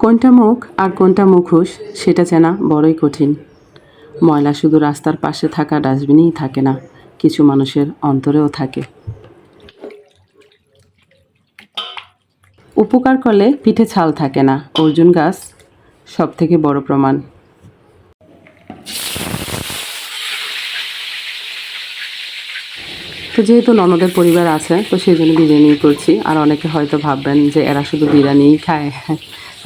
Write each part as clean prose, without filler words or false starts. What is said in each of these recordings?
কোনটা মুখ আর কোনটা মুখোশ সেটা চেনা বড়ই কঠিন। ময়লা শুধু রাস্তার পাশে থাকা ডাস্টবিনেই থাকে না, কিছু মানুষের অন্তরেও থাকে। উপকার করলে পিঠে ছাল থাকে না, অর্জুন গাছ সব থেকে বড় প্রমাণ। তো যেহেতু ননদের পরিবার আছে, তো সেই জন্য বিরিয়ানি করছি। আর অনেকে হয়তো ভাববেন যে এরা শুধু বিরিয়ানিই খায়।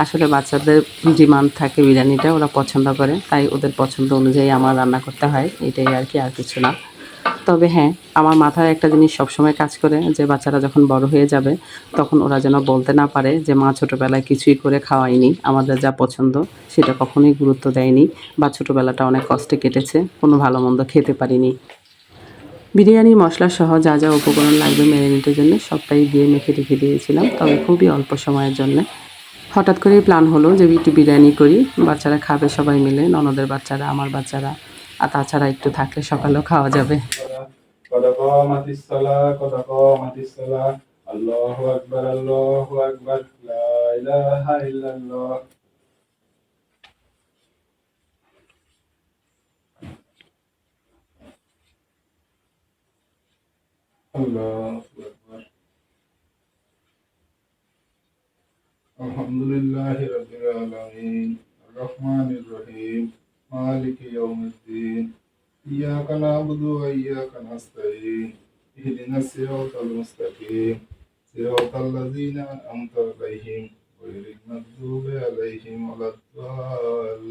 আসলে বাচ্চাদের ডিমান্ড থাকে বিরিয়ানিটা, ওরা পছন্দ করে, তাই ওদের পছন্দ অনুযায়ী আমার রান্না করতে হয়, এটাই আর কি, আর কিছু না। তবে হ্যাঁ, আমার মাথায় একটা জিনিস সবসময় কাজ করে, যে বাচ্চারা যখন বড় হয়ে যাবে তখন ওরা যেন বলতে না পারে যে মা ছোটোবেলায় কিছুই করে খাওয়ায়নি, আমাদের যা পছন্দ সেটা কখনোই গুরুত্ব দেয়নি, বা ছোটোবেলাটা অনেক কষ্টে কেটেছে, কোনো ভালো মন্দ খেতে পারিনি। বিরিয়ানি মশলা সহ যা যা উপকরণ লাগবে ম্যারিনেটের জন্য সবটাই দিয়ে মেখে রেখে দিয়েছিলাম, তবে খুবই অল্প সময়ের জন্য। হঠাৎ করেই প্ল্যান হলো যে একটু বিরিয়ানি করি, বাচ্চারা খাবে সবাই মিলে, ননদের বাচ্চারা, আমার বাচ্চারা, আর তাছাড়া একটু থাকলে সকালেও খাওয়া যাবে। আল্লাহু আকবার, আল্লাহু আকবার, লা ইলাহা ইল্লাল্লাহ। আল্লাহু আকবার। আলহামদুলিল্লাহি রাব্বিল আলামিন, আর রহমানির রহিম, মালিকি ইয়াউমিদ্দিন, ইয়্যাকা না'বুদু ওয়া ইয়্যাকা নাস্তাঈন, ইহদিনাস সিরাতাল মুস্তাকিম, সিরাতাল লাযীনা আন'আমতা আলাইহিম, গায়রিল মাগদুবি আলাইহিম ওয়ালাদ-দাল্লিন।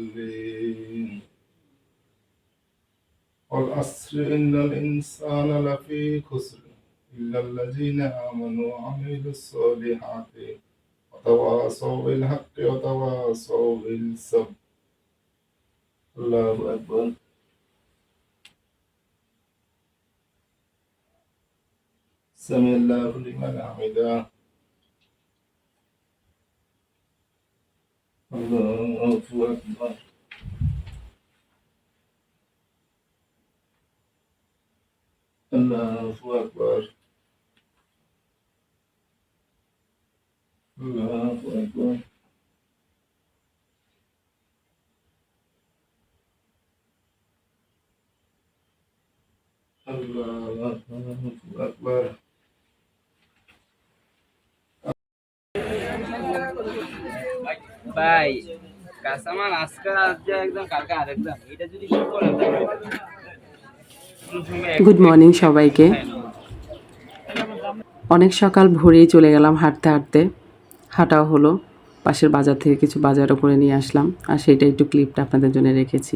ওয়াল আসরি ইন্নাল ইনসানা লাফী খুসর ইল্লাল লাযীনা আমানু ওয়া আমিলুস সলিহাতি وتواصوا بالحق وتواصوا بالصبر. الله أكبر. سمع الله لمن حمده. الله أكبر. الله أكبر. الله أكبر. الله أكبر. ভাই কাঁচামাল আজকে একদম কালকে আরেকদম, এটা যদি শুরু করেন গুড মর্নিং সবাইকে। অনেক সকাল ভোরেই চলে গেলাম হাঁটতে হাঁটতে, হাঁটাও হলো, পাশের বাজার থেকে কিছু বাজারও করে নিয়ে আসলাম, আর সেটা একটু ক্লিপটা আপনাদের জন্য রেখেছি।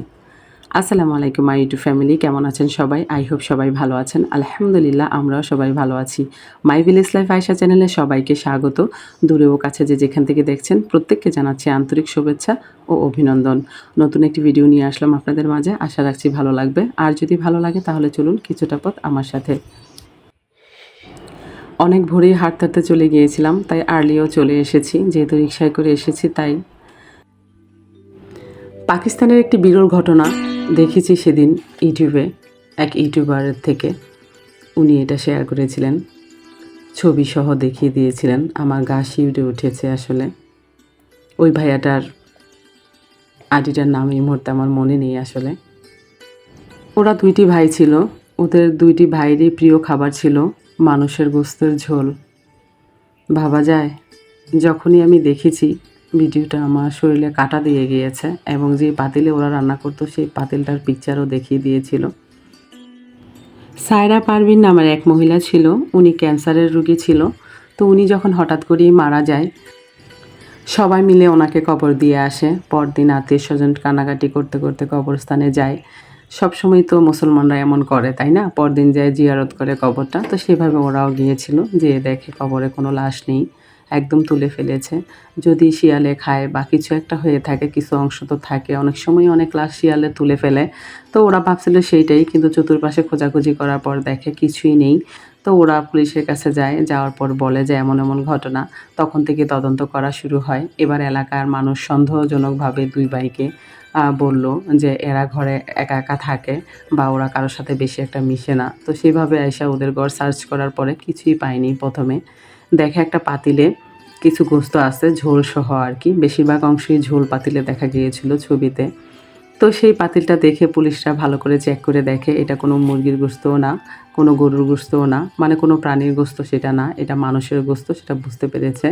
আসসালামু আলাইকুম মাই ইউটিউব ফ্যামিলি, কেমন আছেন সবাই? আই হোপ সবাই ভালো আছেন। আলহামদুলিল্লাহ, আমরাও সবাই ভালো আছি। মাই ভিলেজ লাইফ আয়েশা চ্যানেলে সবাইকে স্বাগত। দূরে ও কাছে যে যেখান থেকে দেখছেন প্রত্যেককে জানাচ্ছি আন্তরিক শুভেচ্ছা ও অভিনন্দন। নতুন একটি ভিডিও নিয়ে আসলাম আপনাদের মাঝে, আশা রাখছি ভালো লাগবে। আর যদি ভালো লাগে তাহলে চলুন কিছুটা পথ আমার সাথে। অনেক ভোরেই হাঁটতে হাঁটতে চলে গিয়েছিলাম, তাই আর্লিও চলে এসেছি, যেহেতু রিকশায় করে এসেছি তাই। পাকিস্তানের একটি বিরল ঘটনা দেখেছি সেদিন ইউটিউবে, এক ইউটিউবারের থেকে। উনি এটা শেয়ার করেছিলেন, ছবি সহ দেখিয়ে দিয়েছিলেন, আমার গা শিউরে উঠেছে আসলে। ওই ভাইয়াটার আইডিটার নাম এই মুহূর্তে আমার মনে নেই আসলে। ওরা দুইটি ভাই ছিল, ওদের দুইটি ভাইয়েরই প্রিয় খাবার ছিল মানুষের গোস্তের ঝোল। ভাবা যায়, যখনই আমি দেখেছি ভিডিওটা আমার শরীরে কাঁটা দিয়ে গিয়েছে, এবং যে পাতিলে ওরা রান্না করতো সেই পাতিলটার পিকচারও দেখিয়ে দিয়েছিল। সায়রা পারভিন নামের এক মহিলা ছিল, উনি ক্যান্সারের রোগী ছিল। তো উনি যখন হঠাৎ করেই মারা যায়, সবাই মিলে ওনাকে কবর দিয়ে আসে। পরদিন আত্মীয় স্বজন কান্নাকাটি করতে করতে কবরস্থানে যায়। সবসময় তো মুসলমানরা এমন করে, তাই না? পরদিন যায় জিয়ারত করে কবরটা, তো সেভাবে ওরাও গিয়েছিল, যেয়ে দেখে কবরে কোনো লাশ নেই, একদম তুলে ফেলেছে। যদি শিয়ালে খায় বা কিছু একটা হয়ে থাকে, কিছু অংশ তো থাকে, অনেক সময় অনেক লাশ শিয়ালে তুলে ফেলে। তো ওরা ভাবছিল সেইটাই, কিন্তু চতুর্পাশে খোঁজাখুঁজি করার পর দেখে কিছুই নেই। তো ওরা পুলিশের কাছে যায়, যাওয়ার পর বলে যে এমন এমন ঘটনা। তখন থেকে তদন্ত করা শুরু হয়। এবার এলাকার মানুষ সন্দেহজনকভাবে দুই ভাইকে বলল যে এরা ঘরে একা একা থাকে, বা ওরা কারোর সাথে বেশি একটা মিশে না। তো সেভাবে আইসা ওদের ঘর সার্চ করার পরে কিছুই পায়নি। প্রথমে দেখে একটা পাতিলে কিছু গোস্ত আছে ঝোল সহ আর কি, বেশিরভাগ অংশই ঝোল পাতিলে দেখা গিয়েছিল ছবিতে। তো সেই পাতিলটা দেখে পুলিশরা ভালো করে চেক করে দেখে এটা কোনো মুরগির গোস্তও না, কোনো গরুর গোস্তও না, মানে কোনো প্রাণীর গোস্ত সেটা না, এটা মানুষের গোস্ত, সেটা বুঝতে পেরেছে।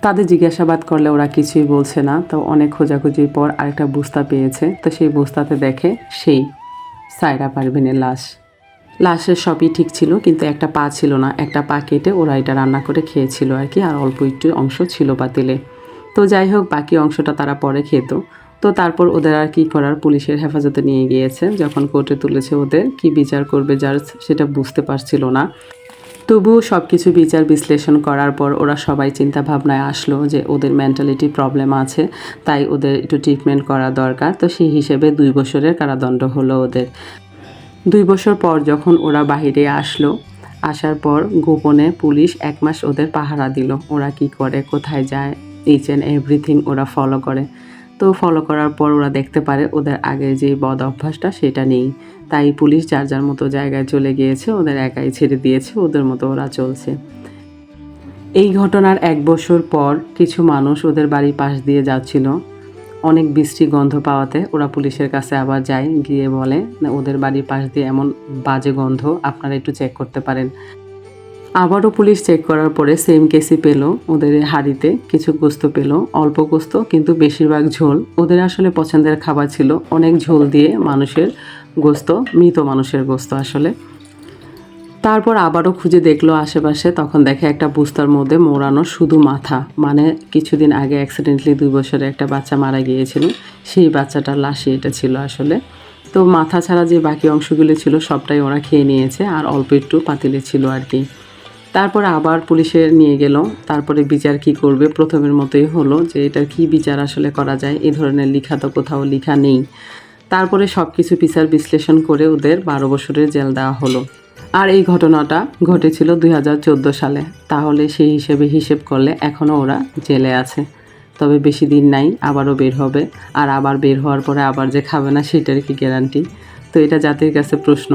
তাদের জিজ্ঞাসাবাদ করলে ওরা কিছুই বলছে না। তো অনেক খোঁজাখুঁজির পর আরেকটা বস্তা পেয়েছে, তো সেই বস্তাতে দেখে সেই সায়রা পারভীনের লাশ। লাশের সবই ঠিক ছিল, কিন্তু একটা পা ছিল না, একটা পা কেটে ওরা এটা রান্না করে খেয়েছিল আর কি, আর অল্প একটু অংশ ছিল পাতিলে। তো যাই হোক, বাকি অংশটা তারা পরে খেত। তো তারপর ওদের আর কি করার, পুলিশের হেফাজতে নিয়ে গিয়েছে। যখন কোর্টে তুলেছে ওদের, কি বিচার করবে জাজ সেটা বুঝতে পারছিল না। তবুও সব কিছু বিচার বিশ্লেষণ করার পর ওরা সবাই চিন্তা ভাবনায় আসলো যে ওদের মেন্টালিটি প্রবলেম আছে, তাই ওদের একটু ট্রিটমেন্ট করা দরকার। তো সেই হিসেবে 2 বছরের কারাদণ্ড হলো ওদের। 2 বছর পর যখন ওরা বাহিরে আসলো, আসার পর গোপনে পুলিশ 1 মাস ওদের পাহারা দিল। ওরা কি করে, কোথায় যায়, ইচ অ্যান্ড এভরিথিং ওরা ফলো করে। তো ফলো করার পর ওরা দেখতে পারে ওদের আগের যে বদ অভ্যাসটা সেটা নেই। তাই পুলিশ যার যার মতো জায়গায় চলে গিয়েছে, ওদের একাই ছেড়ে দিয়েছে, ওদের মতো ওরা চলছে। এই ঘটনার 1 বছর পর কিছু মানুষ ওদের বাড়ির পাশ দিয়ে যাচ্ছিল। অনেক বিশ্রী গন্ধ পাওয়াতে ওরা পুলিশের কাছে আবার যায়, গিয়ে বলে ওদের বাড়ির পাশ দিয়ে এমন বাজে গন্ধ, আপনারা একটু চেক করতে পারেন। আবারও পুলিশ চেক করার পরে সেম কেসই পেল, ওদের হাঁড়িতে কিছু গোস্ত পেল, অল্প গোস্ত কিন্তু বেশিরভাগ ঝোল। ওদের আসলে পছন্দের খাবার ছিল অনেক ঝোল দিয়ে মানুষের গোস্ত, মৃত মানুষের গোস্ত আসলে। তারপর আবারও খুঁজে দেখলো আশেপাশে, তখন দেখে একটা বস্তার মধ্যে মোড়ানো শুধু মাথা, মানে কিছুদিন আগে অ্যাক্সিডেন্টলি 2 বছরের একটা বাচ্চা মারা গিয়েছিল, সেই বাচ্চাটার লাশই এটা ছিল আসলে। তো মাথা ছাড়া যে বাকি অংশগুলো ছিল সবটাই ওরা খেয়ে নিয়েছে, আর অল্প একটু পাতিলে ছিল আর কি। তারপর আবার পুলিশে নিয়ে গেল। তারপরে বিচার কি করবে, প্রথমের মতোই হলো যে এটার কি বিচার আসলে করা যায়, এই ধরনের লেখা তো কোথাও লেখা নেই। তারপরে সব কিছু বিচার বিশ্লেষণ করে ওদের 12 বছরের জেল দেওয়া হলো। আর এই ঘটনাটা ঘটেছিল 2014 সালে। তাহলে সেই হিসেব করলে এখনও ওরা জেলে আছে। তবে বেশি দিন নাই, আবারও বের হবে। আর আবার বের হওয়ার পরে আবার যে খাবে না সেটার কি গ্যারান্টি? তো এটা জাতির কাছে প্রশ্ন,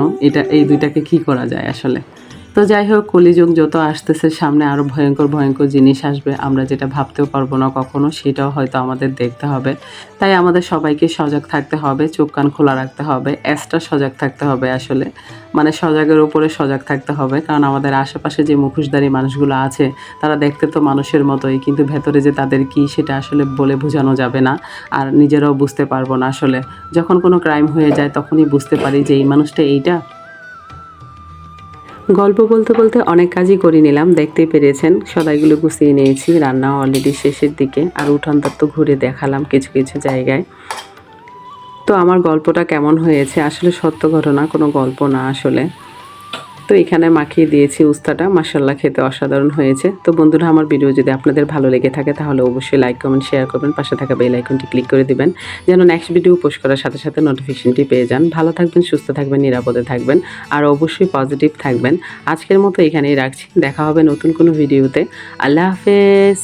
এই দুইটাকে কি করা যায় আসলে। তো যাই হোক, কলিযুগ যত আসতেছে সামনে আরও ভয়ঙ্কর জিনিস আসবে, আমরা যেটা ভাবতেও পারবো না কখনো, সেটাও হয়তো আমাদের দেখতে হবে। তাই আমাদের সবাইকে সজাগ থাকতে হবে, চোখ কান খোলা রাখতে হবে, এক্সট্রা সজাগ থাকতে হবে আসলে, মানে সজাগের উপরে সজাগ থাকতে হবে। কারণ আমাদের আশেপাশে যে মুখোশধারী মানুষগুলো আছে, তারা দেখতে তো মানুষের মতোই, কিন্তু ভেতরে যে তাদের কি সেটা আসলে বলে বোঝানো যাবে না, আর নিজেরাও বুঝতে পারবো না আসলে। যখন কোনো ক্রাইম হয়ে যায় তখনই বুঝতে পারি যে এই মানুষটা এইটা। গল্প বলতে বলতে অনেক কাজই করে নিলাম, দেখতেই পেরেছেন। সদাইগুলো গুছিয়ে নিয়েছি, রান্না অলরেডি শেষের দিকে, আর উঠানটা তো ঘুরে দেখালাম কিছু কিছু জায়গায়। তো আমার গল্পটা কেমন হয়েছে, আসলে সত্য ঘটনা, কোনো গল্প না আসলে। তো এখানে মাখিয়ে দিয়েছি উস্তাটা, মাশাআল্লাহ খেতে অসাধারণ হয়েছে। তো বন্ধুরা, আমার ভিডিও যদি আপনাদের ভালো লেগে থাকে তাহলে অবশ্যই লাইক কমেন্ট শেয়ার করবেন, পাশে থাকা বেল আইকনটি ক্লিক করে দিবেন যেন নেক্সট ভিডিও পোস্ট করার সাথে সাথে নোটিফিকেশনটি পেয়ে যান। ভালো থাকবেন, সুস্থ থাকবেন, নিরাপদে থাকবেন, আর অবশ্যই পজিটিভ থাকবেন। আজকের মতো এখানেই রাখছি, দেখা হবে নতুন কোনো ভিডিওতে। আল্লাহ হাফেজ।